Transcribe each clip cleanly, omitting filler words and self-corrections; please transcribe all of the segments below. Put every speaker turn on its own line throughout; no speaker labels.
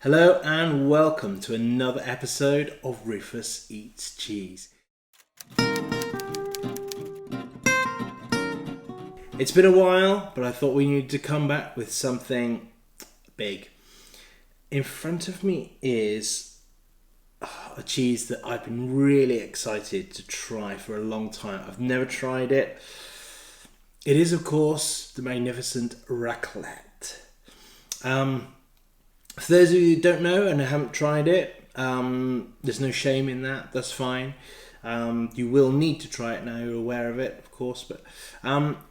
Hello and welcome to another episode of Rufus Eats Cheese. It's been a while, but I thought we needed to come back with something big. In front of me is a cheese that I've been really excited to try for a long time. I've never tried it. It is, of course, the magnificent raclette. For those of you who don't know and haven't tried it, there's no shame in that. That's fine. You will need to try it now you're aware of it, of course. But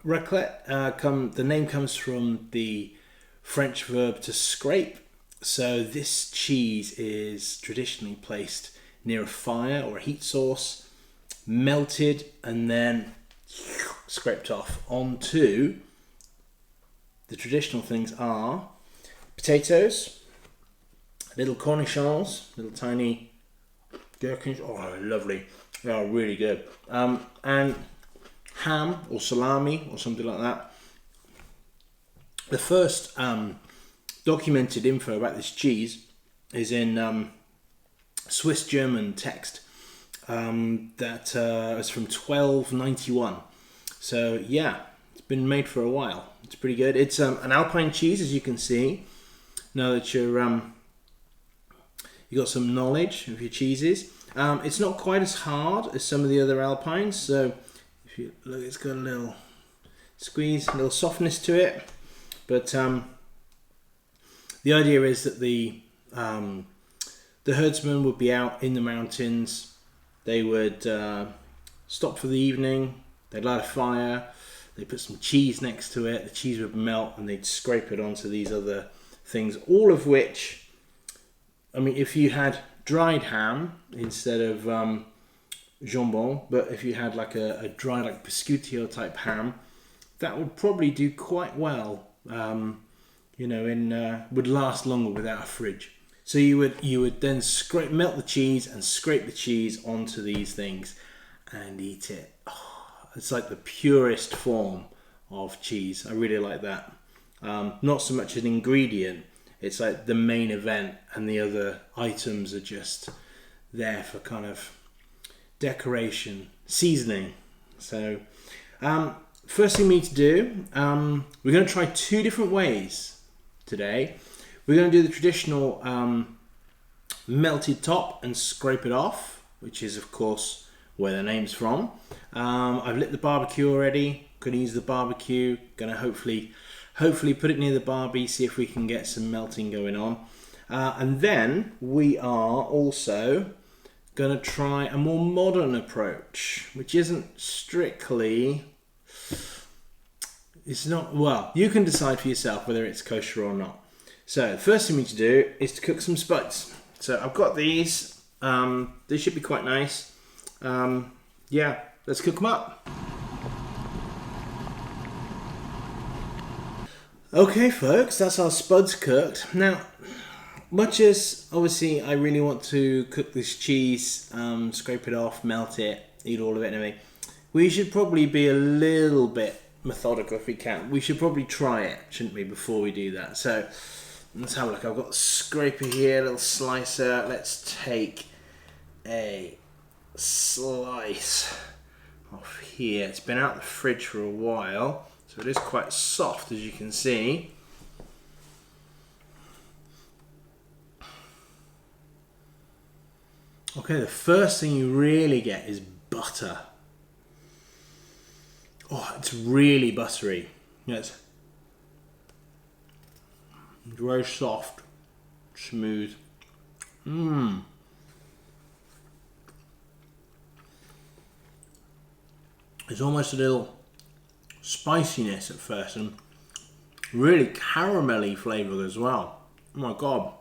raclette, the name comes from the French verb to scrape. So this cheese is traditionally placed near a fire or a heat source, melted and then scraped off onto. The traditional things are potatoes, little cornichons, little tiny gherkins. Oh, lovely. They are really good. And ham or salami or something like that. The first documented info about this cheese is in Swiss German text that is from 1291. So yeah, it's been made for a while. It's pretty good. It's an Alpine cheese, as you can see. Now that you've got some knowledge of your cheeses. It's not quite as hard as some of the other Alpines. So if you look, it's got a little squeeze, a little softness to it. But the idea is that the herdsmen would be out in the mountains. They would stop for the evening. They'd light a fire. They'd put some cheese next to it. The cheese would melt and they'd scrape it onto these other things. All of which, I mean, if you had dried ham instead of jambon, but if you had like a dry, like prosciutto type ham, that would probably do quite well. Would last longer without a fridge. So you would then melt the cheese and scrape the cheese onto these things and eat it. Oh, it's like the purest form of cheese. I really like that. Not so much an ingredient. It's like the main event, and the other items are just there for kind of decoration, seasoning. So, first thing we need to do, we're going to try two different ways today. We're going to do the traditional melted top and scrape it off, which is, of course, where the name's from. I've lit the barbecue already. Going to use the barbecue. Going to hopefully put it near the barbie, see if we can get some melting going on. And then we are also going to try a more modern approach, which isn't strictly... well, you can decide for yourself whether it's kosher or not. So the first thing we need to do is to cook some spuds. So I've got these. They should be quite nice. Let's cook them up. Okay folks, that's our spuds cooked. Now, much as obviously I really want to cook this cheese, scrape it off, melt it, eat all of it and everything, we should probably be a little bit methodical if we can. We should probably try it, shouldn't we, before we do that. So, let's have a look. I've got a scraper here, a little slicer. Let's take a slice off here. It's been out of the fridge for a while. So it is quite soft, as you can see. Okay, the first thing you really get is butter. Oh, it's really buttery. Yes. Very soft, smooth. It's almost a little spiciness at first and really caramelly flavour as well. Oh my god.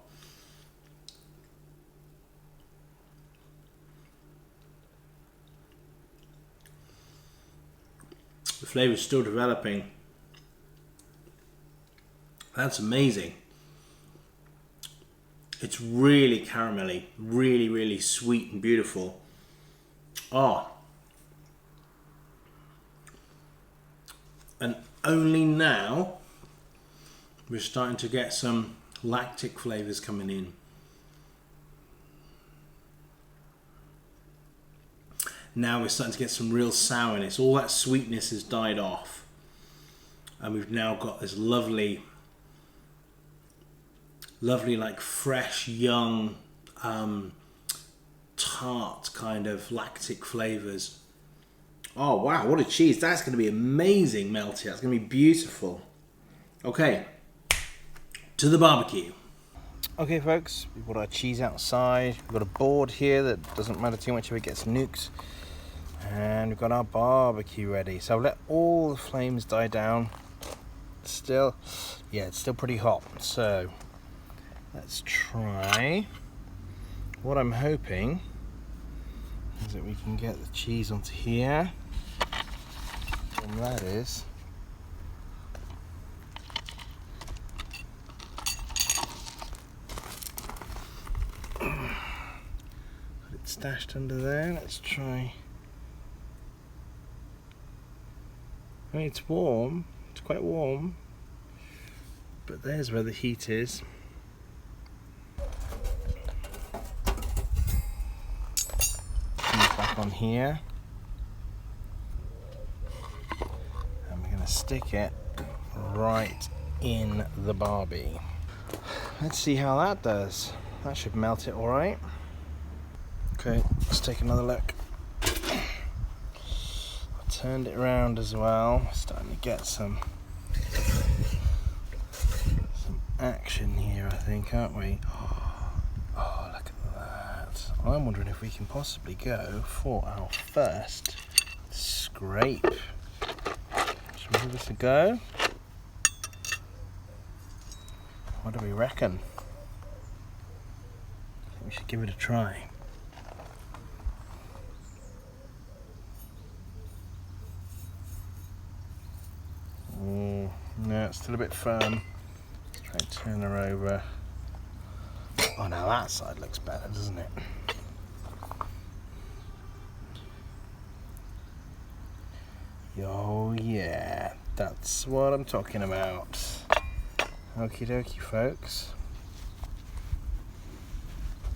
The flavour's still developing. That's amazing. It's really caramelly, really, really sweet and beautiful. Oh. And only now we're starting to get some lactic flavours coming in. Now we're starting to get some real sourness. All that sweetness has died off. And we've now got this lovely like fresh, young, tart kind of lactic flavours. Oh wow, what a cheese. That's going to be amazing melty. That's going to be beautiful. Okay, to the barbecue. Okay folks, we've got our cheese outside. We've got a board here that doesn't matter too much if it gets nuked. And we've got our barbecue ready. So let all the flames die down. Still, yeah, it's still pretty hot. So let's try. What I'm hoping is that we can get the cheese onto here. And that is put it stashed under there. Let's try. I mean, it's warm, it's quite warm, but there's where the heat is. Back on here, and we're going to stick it right in the barbie. Let's see how that does. That should melt it all right. Okay, let's take another look. Turned it around as well. Starting to get some action here, I think, aren't we? Oh, look at that. I'm wondering if we can possibly go for our first scrape. Should we give this a go? What do we reckon? I think we should give it a try. No, it's still a bit firm. Let's try and turn her over. Oh, now that side looks better, doesn't it? Oh yeah, that's what I'm talking about. Okie dokie, folks.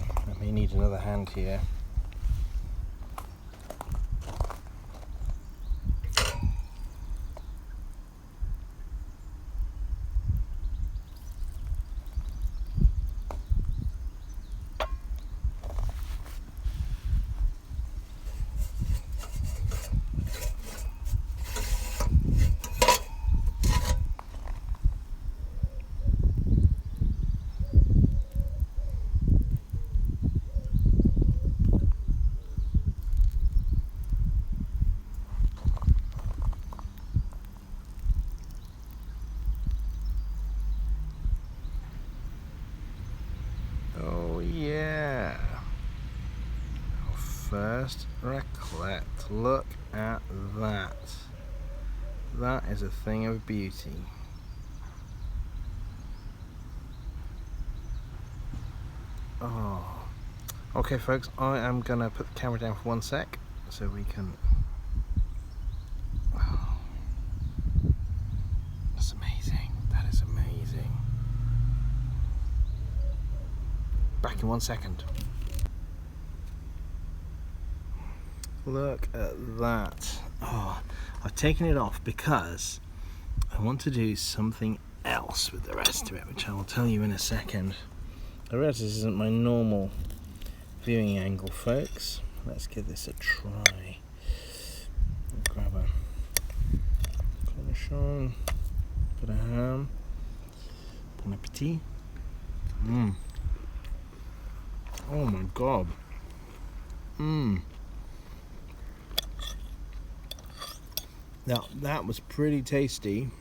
I may need another hand here. Oh yeah, our first raclette. Look at that. That is a thing of beauty. Oh, okay folks, I am gonna put the camera down for 1 sec so we can. Oh, that's amazing. That is amazing. Back in 1 second. Look at that. Oh, I've taken it off because I want to do something else with the rest of it, which I will tell you in a second. I realise this isn't my normal viewing angle, folks. Let's give this a try. I'll grab a cornichon, bit of ham, bon appetit. Oh my god. Now that was pretty tasty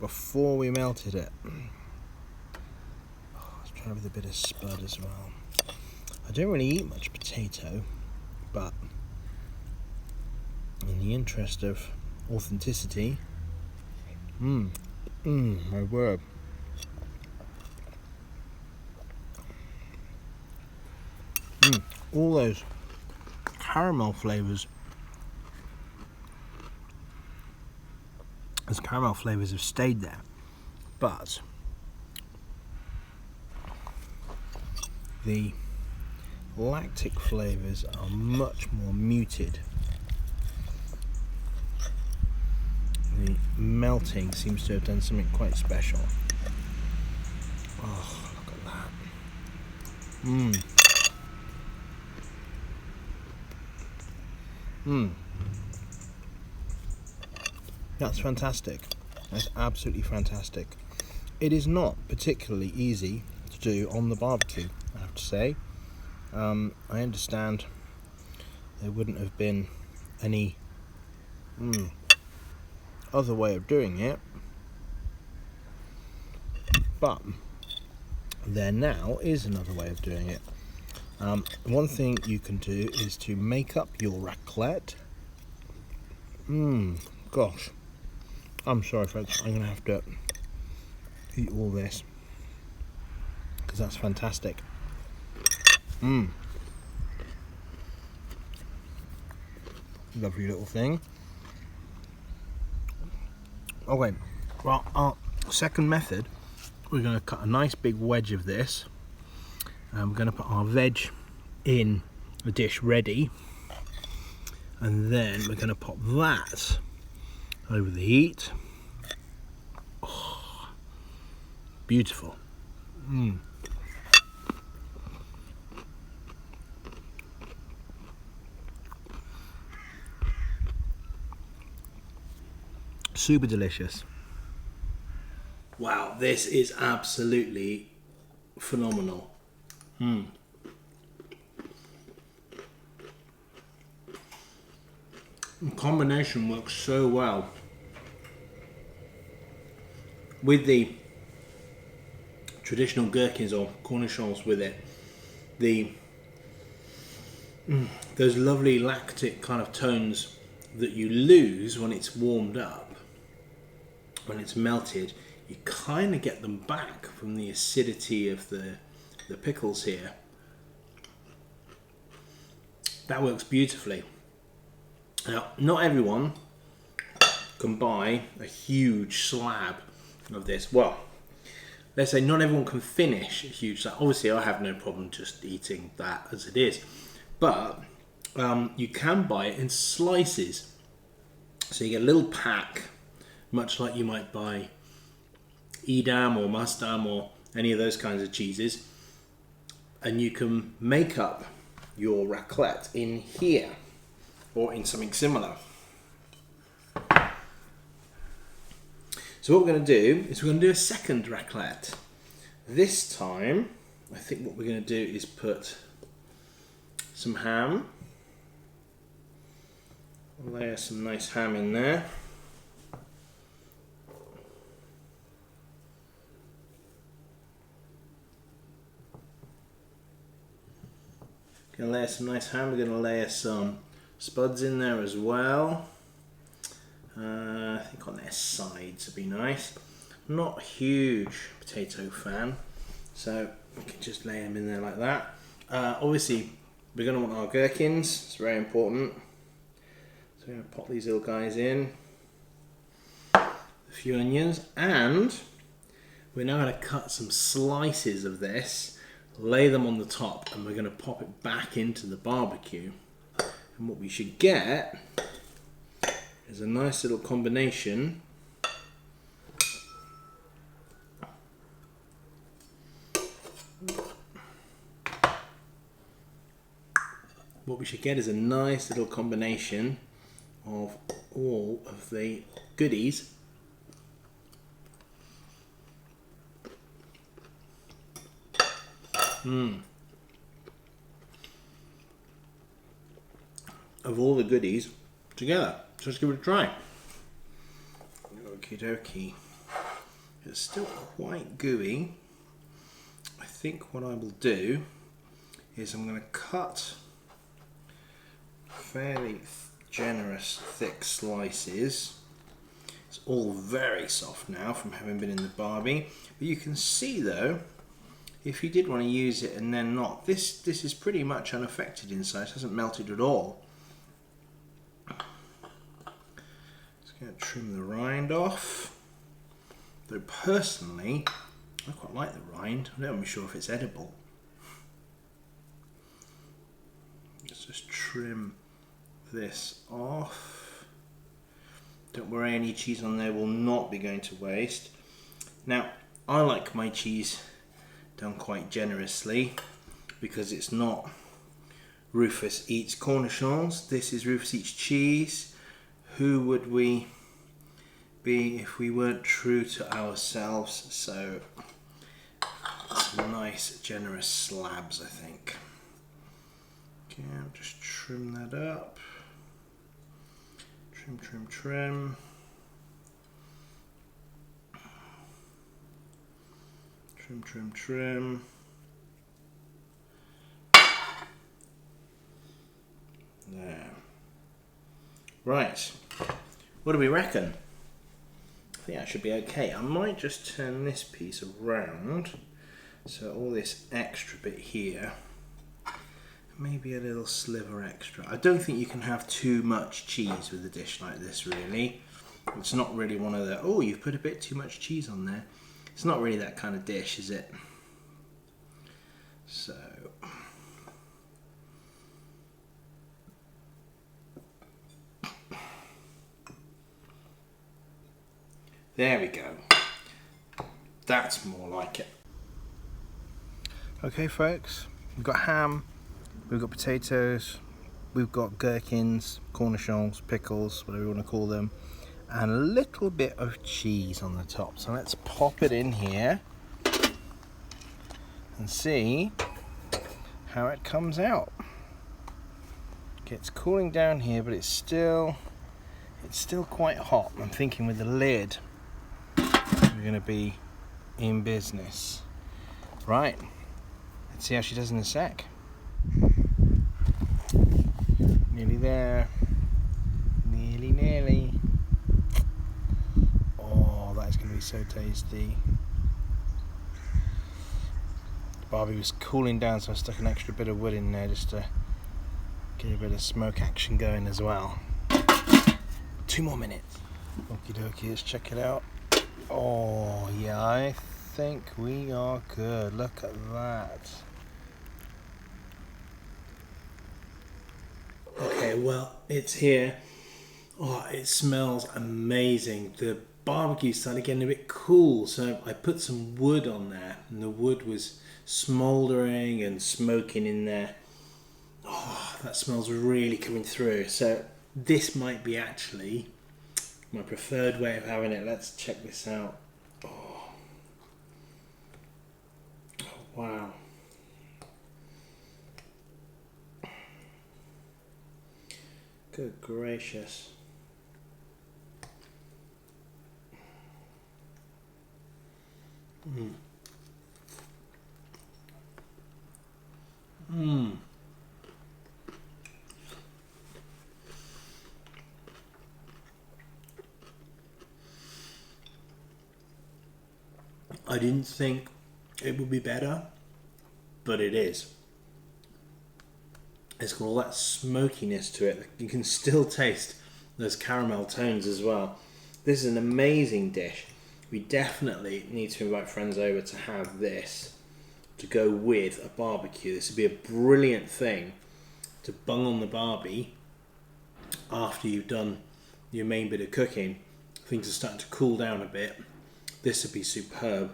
before we melted it. Let's try with a bit of spud as well. I don't really eat much potato, but in the interest of authenticity, my word. All those caramel flavours. Those caramel flavours have stayed there, but the lactic flavours are much more muted. The melting seems to have done something quite special. Oh, look at that. That's fantastic. That's absolutely fantastic. It is not particularly easy to do on the barbecue, I have to say. I understand there wouldn't have been any other way of doing it, but there now is another way of doing it. One thing you can do is to make up your raclette. Gosh, I'm sorry folks, I'm gonna have to eat all this because that's fantastic. Lovely little thing. Okay, well, our second method, we're going to cut a nice big wedge of this, and we're going to put our veg in a dish ready, and then we're going to pop that over the heat. Oh, beautiful. Super delicious. Wow, this is absolutely phenomenal. The combination works so well with the traditional gherkins or cornichons with it. Those lovely lactic kind of tones that you lose when it's warmed up, when it's melted, you kind of get them back from the acidity of the pickles here. That works beautifully. Now, not everyone can buy a huge slab of this. Well, let's say not everyone can finish a huge slab. Obviously, I have no problem just eating that as it is. But you can buy it in slices. So you get a little pack, much like you might buy Edam or Musdam or any of those kinds of cheeses. And you can make up your raclette in here or in something similar. So what we're going to do is we're going to do a second raclette. This time, I think what we're going to do is put some ham. Layer some nice ham in there. Going to layer some nice ham. We're going to layer some spuds in there as well. I think on their sides would be nice. Not a huge potato fan, so we can just lay them in there like that. Obviously, we're going to want our gherkins. It's very important. So we're going to pop these little guys in. A few onions, and we're now going to cut some slices of this, lay them on the top, and we're going to pop it back into the barbecue. And what we should get is a nice little combination of all of the goodies. Of all the goodies together. So let's give it a try. Okie dokie. It's still quite gooey. I think what I will do is I'm going to cut fairly generous thick slices. It's all very soft now from having been in the barbie. But you can see though, if you did want to use it and then not, this is pretty much unaffected inside. It hasn't melted at all. Just going to trim the rind off. Though personally, I quite like the rind. I'm not really sure if it's edible. Let's just trim this off. Don't worry, any cheese on there will not be going to waste. Now, I like my cheese done quite generously because it's not Rufus Eats Cornichons. This is Rufus Eats Cheese. Who would we be if we weren't true to ourselves? So, some nice generous slabs, I think. Okay, I'll just trim that up. Trim, trim, trim. Trim, trim, trim. There. Right. What do we reckon? I think that should be okay. I might just turn this piece around so all this extra bit here, maybe a little sliver extra. I don't think you can have too much cheese with a dish like this, really. It's not really one of the, oh, you've put a bit too much cheese on there. It's not really that kind of dish, is it? So, there we go. That's more like it. Okay, folks, we've got ham, we've got potatoes, we've got gherkins, cornichons, pickles, whatever you want to call them, and a little bit of cheese on the top. So let's pop it in here and see how it comes out. Okay, it's cooling down here, but it's still quite hot. I'm thinking with the lid we're going to be in business. Right, let's see how she does in a sec. Nearly there. Nearly. Oh, that is going to be so tasty. The barbie was cooling down, so I stuck an extra bit of wood in there just to get a bit of smoke action going as well. 2 more minutes. Okie dokie, let's check it out. Oh yeah, I think we are good. Look at that. Okay, well, it's here. Oh, it smells amazing. The barbecue started getting a bit cool, so I put some wood on there, and the wood was smouldering and smoking in there. Oh, that smells really coming through. So this might be actually my preferred way of having it. Let's check this out. Oh, wow. Good gracious. I didn't think it would be better, but it is. It's got all that smokiness to it. You can still taste those caramel tones as well. This is an amazing dish. We definitely need to invite friends over to have this to go with a barbecue. This would be a brilliant thing to bung on the barbie after you've done your main bit of cooking. Things are starting to cool down a bit. This would be superb.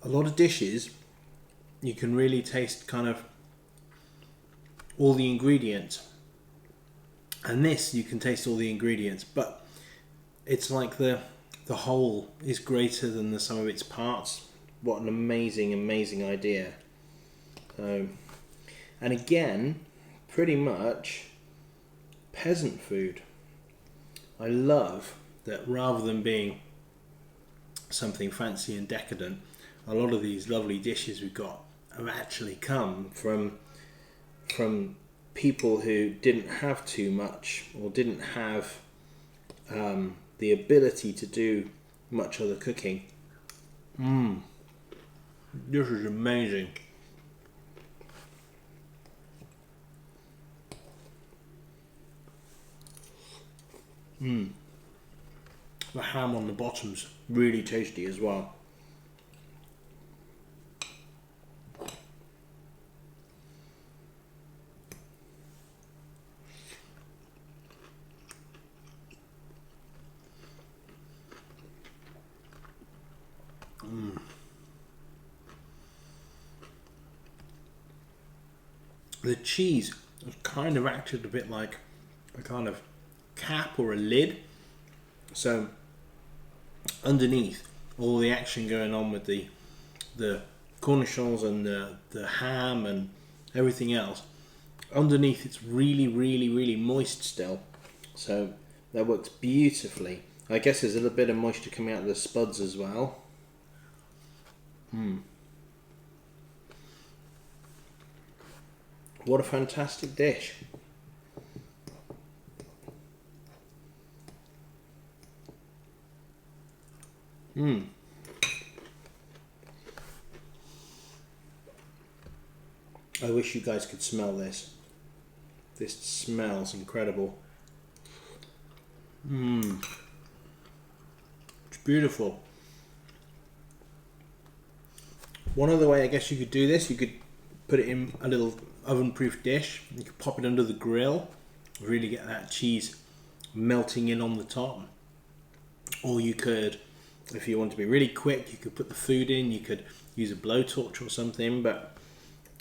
A lot of dishes, you can really taste kind of all the ingredients. And this, you can taste all the ingredients, but it's like the whole is greater than the sum of its parts. What an amazing, amazing idea. And again, pretty much peasant food. I love that rather than being something fancy and decadent, a lot of these lovely dishes we've got have actually come from people who didn't have too much or didn't have the ability to do much other cooking. This is amazing. The ham on the bottom's really tasty as well. The cheese has kind of acted a bit like a kind of cap or a lid. So underneath, all the action going on with the cornichons and the ham and everything else, underneath it's really moist still. So that works beautifully. I guess there's a little bit of moisture coming out of the spuds as well. What a fantastic dish. I wish you guys could smell this. This smells incredible. It's beautiful. One other way I guess you could do this, you could put it in a little oven-proof dish. You could pop it under the grill, really get that cheese melting in on the top. Or you could, if you want to be really quick, you could put the food in. You could use a blowtorch or something, but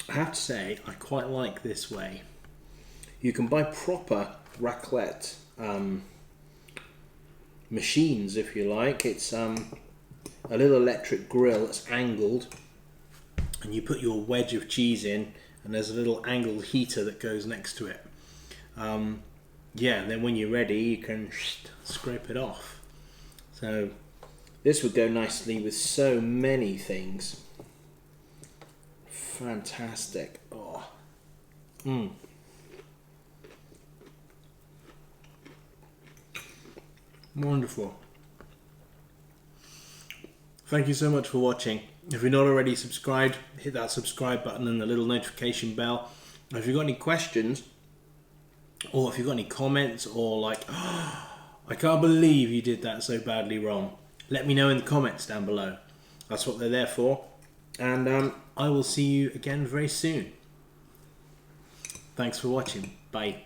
I have to say I quite like this way. You can buy proper raclette machines if you like. It's a little electric grill that's angled, and you put your wedge of cheese in, and there's a little angled heater that goes next to it. Yeah, and then when you're ready you can scrape it off. So this would go nicely with so many things. Fantastic. Oh. Wonderful. Thank you so much for watching. If you're not already subscribed, hit that subscribe button and the little notification bell. If you've got any questions, or if you've got any comments, or like, oh, I can't believe you did that so badly wrong, let me know in the comments down below. That's what they're there for. And I will see you again very soon. Thanks for watching. Bye.